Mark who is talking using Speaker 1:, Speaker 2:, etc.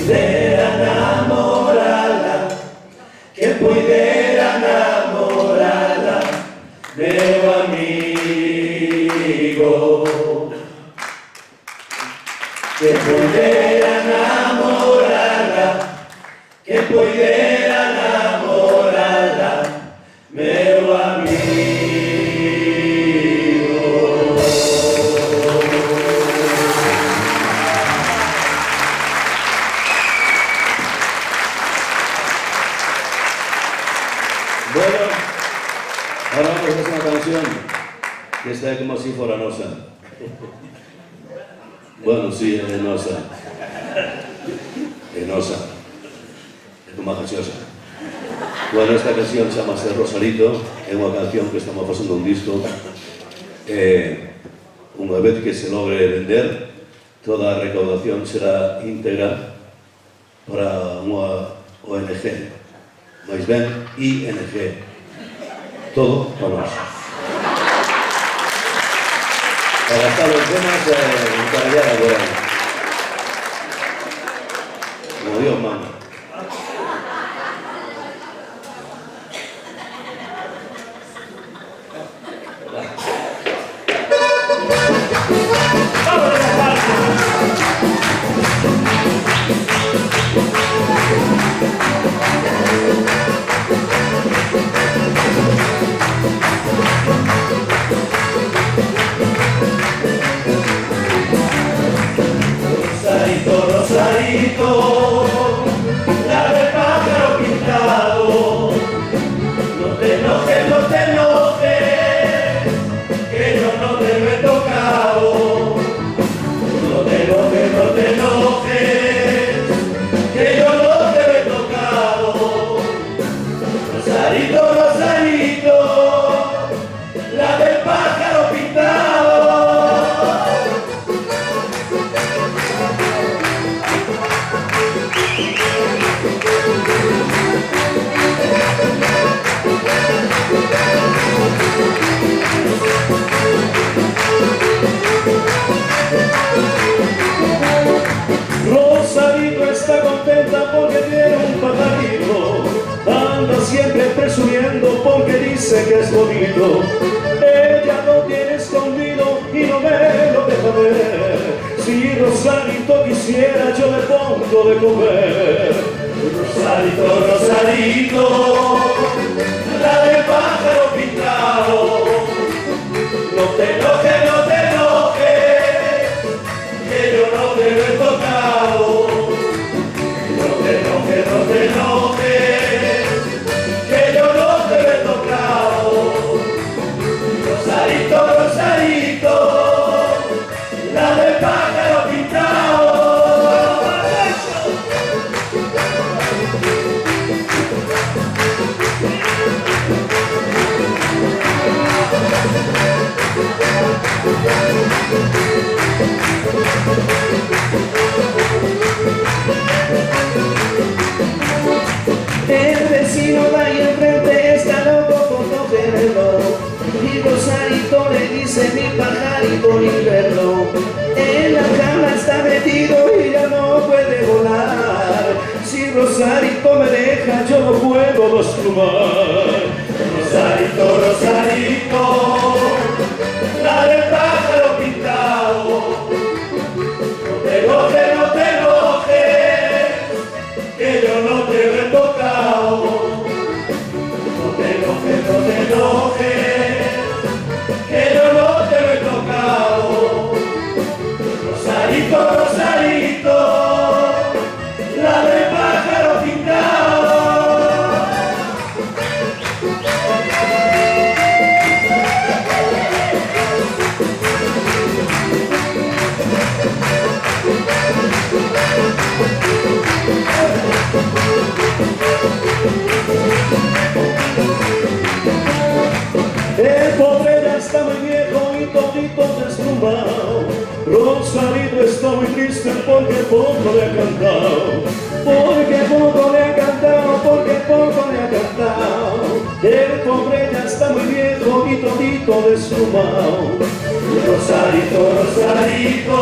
Speaker 1: puidera namorala, que puidera namorala, meu amigo. Que puidera namorala, que puidera namorala, meu amigo. Bueno, ahora vamos a hacer una canción que está como si fuera nosa. Bueno, sí, es nosa. Es nosa. Es como graciosa. Bueno, esta canción se llama Rosarito, é unha canción que estamos facendo un disco. Unha vez que se logre vender, toda a recaudación será íntegra para unha ONG, máis ben ING, todo para nós. Para gastar os temas encarallar agora, como Dios manda. Rosarito, la del pájaro pintado, no te enojes, no te enojes, que yo no te lo he tocado. No te enojes, no te enojes, que yo no te lo he tocado. Rosarito, Rosarito, la del pájaro pintado. Rosarito está contenta porque tiene un pajarito, anda siempre presumiendo porque dice que es bonito. Ella lo tiene escondido y no me lo deja ver. Si Rosarito quisiera yo le pongo de comer. Rosarito, Rosarito, la del pájaro pintado, no te enojes, no te enojes, que yo no te lo he tocado. No te enojes, no te enojes, que yo no te lo he tocado. Rosarito, Rosarito, la del pájaro pintado. El vecino de ahí enfrente está loco por no verlo, y Rosarito le dice mi pajarito ni verlo. En la cama está metido y ya no puede volar. Si Rosarito me deja yo no puedo desplumar. Rosarito, Rosarito, la del pájaro pintado, no te enojes, no te enojes, que yo no te lo he tocado. No te enojes, no te enojes, que yo no te lo he tocado. Rosarito, Rosarito, la del pájaro pintado. El pobre ya está muy viejo y todito desplumado. Rosarito está muy triste porque poco le ha cantado. Porque poco le ha cantado, porque poco le ha cantado. El pobre ya está muy viejo y todito desplumado. Rosarito, Rosarito,